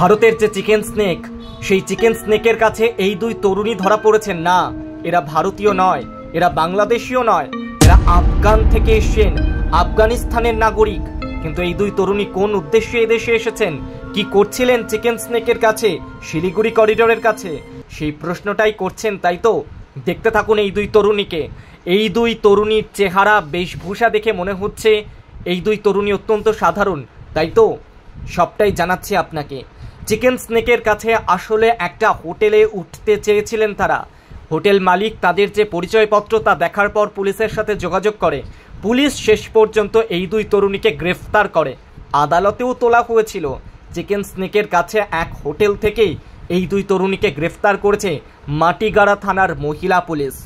ভারতের যে chicken snake, সেই চিকেন স্নেকের কাছে এই দুই তরুণী ধরা পড়েছেন। না, এরা ভারতীয় নয়, এরা বাংলাদেশীয় নয়, এরা আফগান থেকে এসেছেন, আফগানিস্তানের নাগরিক। কিন্তু এই দুই তরুণী কোন উদ্দেশ্যে এদেশে এসেছেন, কি করছিলেন চিকেন স্নেকের কাছে, শিলিগুড়ি করিডোরের কাছে, সেই প্রশ্নটাই করছেন, তাই তো? দেখতে থাকুন এই দুই তরুণীকে। এই দুই তরুণীর চেহারা, বেশভূষা দেখে মনে হচ্ছে এই দুই তরুণী অত্যন্ত সাধারণ, তাই তো? সবটাই জানাচ্ছি আপনাকে। চিকেন স্নেকের কাছে আসলে একটা হোটেলে উঠতে চেয়েছিলেন তারা। হোটেল মালিক তাদের যে পরিচয়পত্র তা দেখার পর পুলিশের সাথে যোগাযোগ করে। পুলিশ শেষ পর্যন্ত এই দুই তরুণীকে গ্রেফতার করে, আদালতেও তোলা হয়েছিল। চিকেন স্নেকের কাছে এক হোটেল থেকেই এই দুই তরুণীকে গ্রেফতার করেছে মাটিগাড়া থানার মহিলা পুলিশ।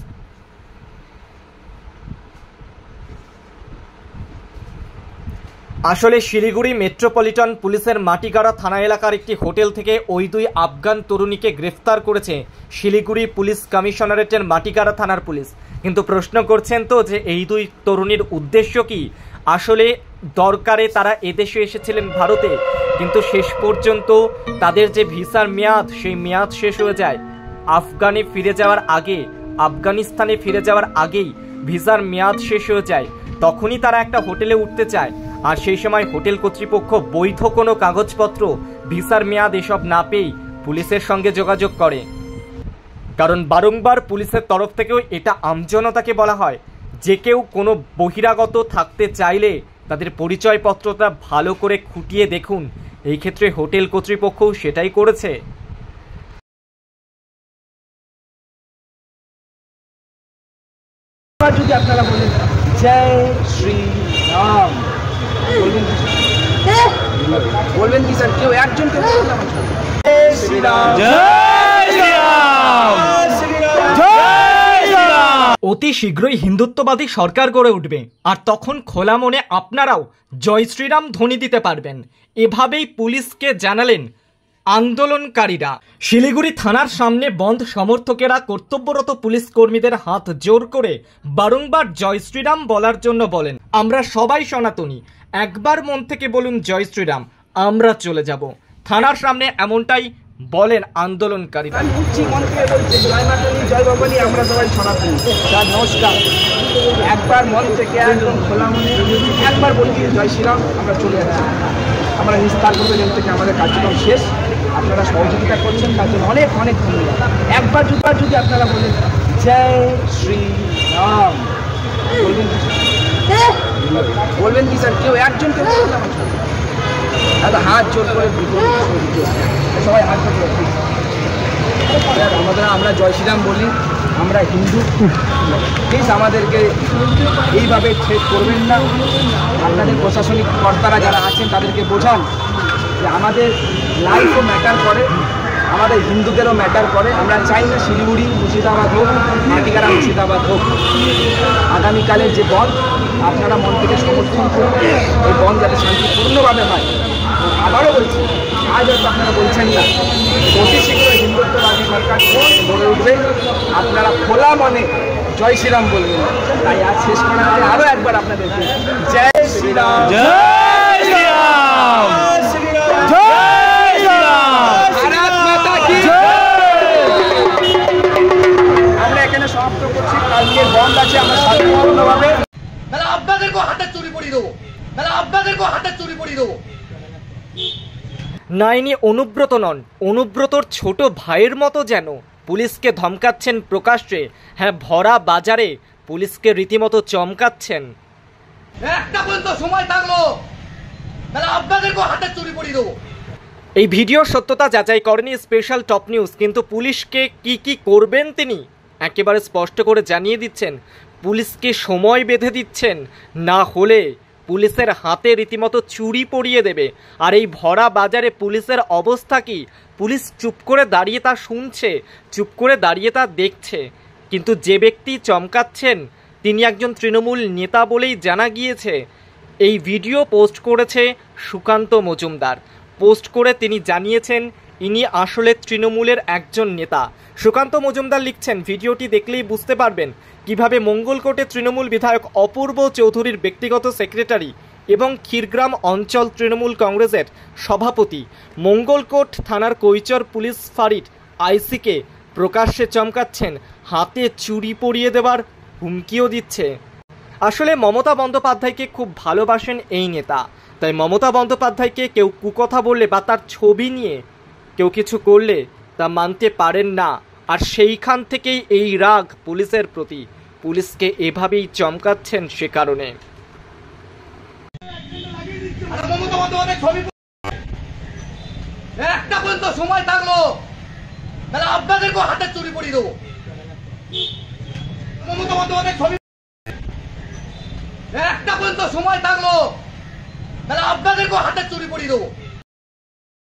আসলে শিলিগুড়ি মেট্রোপলিটন পুলিশের মাটিগাড়া থানা এলাকার একটি হোটেল থেকে ওই দুই আফগান তরুণীকে গ্রেফতার করেছে শিলিগুড়ি পুলিশ কমিশনারেটের মাটিগাড়া থানার পুলিশ। কিন্তু প্রশ্ন করছেন তো যে এই দুই তরুণীর উদ্দেশ্য কি? আসলে দরকারে তারা এদেশে এসেছিলেন ভারতে, কিন্তু শেষ পর্যন্ত তাদের যে ভিসার মেয়াদ, সেই মেয়াদ শেষ হয়ে যায়। আফগানে ফিরে যাওয়ার আগে, আফগানিস্তানে ফিরে যাওয়ার আগেই ভিসার মেয়াদ শেষ হয়ে যায়। তখনই তারা একটা হোটেলে উঠতে চায়, আর সেই সময় হোটেল কর্তৃপক্ষ বৈধ কোনো কাগজপত্র, ভিসার মেয়াদ এসব না পেয়েই পুলিশের সঙ্গে যোগাযোগ করে। কারণ বারংবার পুলিশের তরফ থেকেও এটা আমজনতাকে বলা হয় যে কেউ কোনো বহিরাগত থাকতে চাইলে তাদের পরিচয়পত্রটা ভালো করে খুঁটিয়ে দেখুন। এই ক্ষেত্রে হোটেল কর্তৃপক্ষও সেটাই করেছে। যদি আপনারা বলেন জয় শ্রী রাম, বলবেন কি স্যার? কেউ একজন কেউ জয় শ্রী রাম, জয় শ্রী রাম, জয় শ্রী রাম। অতি শীঘ্রই হিন্দুত্ববাদী সরকার গড়ে উঠবে, আর তখন খোলা মনে আপনারাও জয় শ্রীরাম ধ্বনি দিতে পারবেন, এভাবেই পুলিশকে জানালেন আন্দোলনকারীরা। শিলিগুড়ি থানার সামনে বন্ধ সমর্থকেরা কর্তব্যরত পুলিশ কর্মীদের হাত জোর করে বারংবার জয় শ্রীরাম বলার জন্য বলেন, আমরা সবাই সনাতনী, একবার মন থেকে বলুন জয় শ্রীরাম, আমরা চলে যাব। থানার সামনে এমনটাই বলেন আন্দোলনকারীরা। জয় মাতালি, জয় ভবানী, আমরা সবাই সনাতনী। স্যার নমস্কার, একবার মন থেকে একদম খোলা মনে একবার বলছি জয় শ্রীরাম, আমরা চলে যাচ্ছি। আমরা নিস্তার করতে জেল থেকে আমাদের কার্যক্রম শেষ। আপনারা সহযোগিতা করছেন, তার জন্য অনেক অনেক ধন্যবাদ। একবার যদি আপনারা বলেন জয় শ্রী রাম, বলবেন কি স্যার? কেউ একজন কেউ দাদা হাত জোর করে সবাই হাত জোর করে আমরা জয় শ্রীরাম বলি, আমরা হিন্দু। প্লিজ আমাদেরকে এইভাবে ট্রেড করবেন না। আপনাদের প্রশাসনিক কর্তারা যারা আছেন তাদেরকে বোঝান যে আমাদের লাইফও ম্যাটার করে, আমাদের হিন্দুদেরও ম্যাটার করে। আমরা চাই না শিলিগুড়ি মুর্শিদাবাদ হোক, মাটিগাড়া মুর্শিদাবাদ হোক। আগামীকালের যে বন্ধ, আপনারা মন থেকে সমর্থন করুন, এই বন্ধ যাতে শান্তিপূর্ণভাবে হয়। আবারও বলছি, আজ হয়তো আপনারা বলছেন না, অতি শীঘ্রই হিন্দুত্ববাদী সরকার গড়ে উঠবে। আপনারা খোলা মনে জয় শ্রীরাম বলবেন। তাই আজ শেষ করার আগে আরও একবার আপনাদেরকে জয় শ্রীরাম, জয় শ্রীরাম, জয় শ্রীরাম, ভারত মাতা কি জয়। আমরা এখানে সমাপ্ত করছি। কালকে বন্ধ আছে, আমরা শান্তিপূর্ণভাবে আপনাদেরকে হাতে চুরি পড়িয়ে দেবো, আপনাদেরকে হাতে চুরি পড়িয়ে দেবো। না, ইনি অনুব্রত নন, অনুব্রতর ছোট ভাইয়ের মতো যেন পুলিশকে ধমকাচ্ছেন প্রকাশ্যে। হ্যাঁ, ভরা বাজারে পুলিশকে রীতিমতো চমকাচ্ছেন। একটা পর্যন্ত সময় থাকলো, আপনাদেরকে হাতে চুরি পড়িয়ে দেবো। এই ভিডিওর সত্যতা যাচাই করেনি স্পেশাল টপ নিউজ, কিন্তু পুলিশকে কি করবেন তিনি একেবারে স্পষ্ট করে জানিয়ে দিচ্ছেন। পুলিশকে সময় বেঁধে দিচ্ছেন, না হলে পুলিশের হাতে রীতিমতো চুরি পরিয়ে দেবে। আর এই ভরা বাজারে পুলিশের অবস্থা কি? পুলিশ চুপ করে দাঁড়িয়ে তা শুনছে, চুপ করে দাঁড়িয়ে তা দেখছে। কিন্তু যে ব্যক্তি চমকাচ্ছেন তিনি একজন তৃণমূল নেতা বলেই জানা গিয়েছে। এই ভিডিও পোস্ট করেছে সুকান্ত মজুমদার। পোস্ট করে তিনি জানিয়েছেন ইনি আসলে তৃণমূলের একজন নেতা। সুকান্ত মজুমদার লিখছেন, ভিডিওটি দেখলেই বুঝতে পারবেন কিভাবে মঙ্গলকোটে তৃণমূল বিধায়ক অপূর্ব চৌধুরীর ব্যক্তিগত সেক্রেটারি এবং ক্ষীরগ্রাম অঞ্চল তৃণমূল কংগ্রেসের সভাপতি মঙ্গলকোট থানার কৈচর পুলিশ ফাঁড়ির আইসিকে প্রকাশ্যে চমকাচ্ছেন, হাতে চুরি পরিয়ে দেওয়ার হুমকিও দিচ্ছে। আসলে মমতা বন্দ্যোপাধ্যায়কে খুব ভালোবাসেন এই নেতা, তাই মমতা বন্দ্যোপাধ্যায়কে কেউ কুকথা বললে বা তার ছবি নিয়ে কেউ কিছু করলে তা মানতে পারেন না। আর সেইখান থেকেই এই রাগ পুলিশের প্রতি, পুলিশকে এভাবেই চমকাচ্ছেন সে কারণে। মমতা বন্দ্যোপাধ্যায় ছবি একটা পর্যন্ত সময় থাকলো তাহলে আপনাদেরকে হাতে চুরি পরিয়ে দেবো। মমতা বন্দ্যোপাধ্যায় ছবি একটা পর্যন্ত সময় থাকলো তাহলে আপনাদেরকে হাতে চুরি পরিয়ে দেবো।